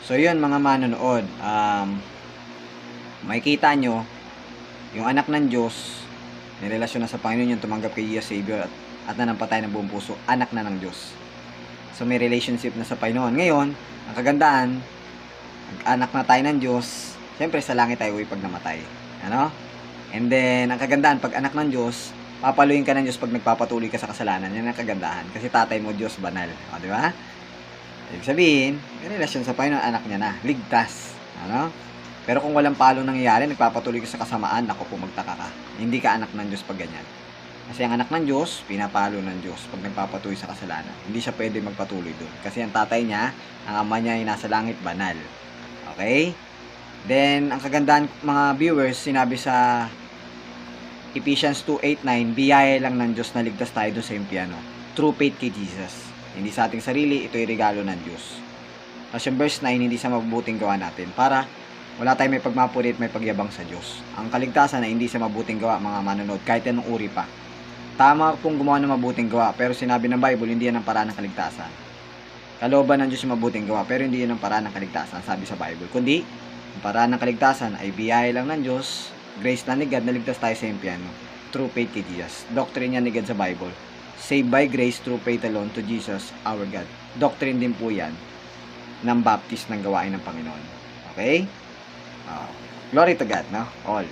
So, yun mga manonood. Makikita nyo, yung anak ng Diyos, nirelasyon na sa Panginoon, yung tumanggap kay Jesus Savior at nanampatay ng buong puso, anak na ng Diyos. So, may relationship na sa Panginoon. Ngayon, ang kagandaan, anak na tayo ng Diyos, siyempre sa langit tayo uwi pag namatay. Ano? And then, ang kagandaan, pag anak ng Diyos, papaluin ka ng Diyos pag nagpapatuloy ka sa kasalanan. Yan ang kagandahan. Kasi tatay mo, Diyos banal. O, di ba? Ibig sabihin, may relasyon sa Panginoon, anak niya na. Ligtas. Ano? Pero kung walang palo nangyayari, nagpapatuloy ka sa kasamaan, ako po, magtaka ka. Hindi ka anak ng Diyos pag ganyan. Kasi ang anak ng Diyos, pinapalo ng Diyos pag nagpapatuloy sa kasalanan. Hindi siya pwede magpatuloy doon. Kasi ang tatay niya, ang ama niya ay nasa langit, banal. Okay? Then, ang kagandahan mga viewers, sinabi sa Ephesians 2:8-9, biyaya lang ng Diyos na ligtas tayo doon sa impyerno. True faith kay Jesus. Hindi sa ating sarili, ito ay regalo ng Diyos. Tapos yung verse 9, hindi sa mabuting gawa natin. Para wala tayong may pagmapuri at may pagyabang sa Diyos. Ang kaligtasan ay hindi sa mabuting gawa, mga manonood, kahit anong uri pa. Tama pong gumawa ng mabuting gawa, pero sinabi ng Bible, hindi yan ang paraan ng kaligtasan. Kalooban ng Diyos yung mabuting gawa, pero hindi yan ang paraan ng kaligtasan, sabi sa Bible. Kundi, ang paraan ng kaligtasan ay biyaya lang ng Diyos, grace na ni God, naligtas tayo sa impyerno. True faith kay Jesus. Doctrine yan ni God sa Bible. Saved by grace through faith alone to Jesus, our God. Doctrine din po yan ng baptist ng gawain ng Panginoon. Okay? Glory to God, no? All.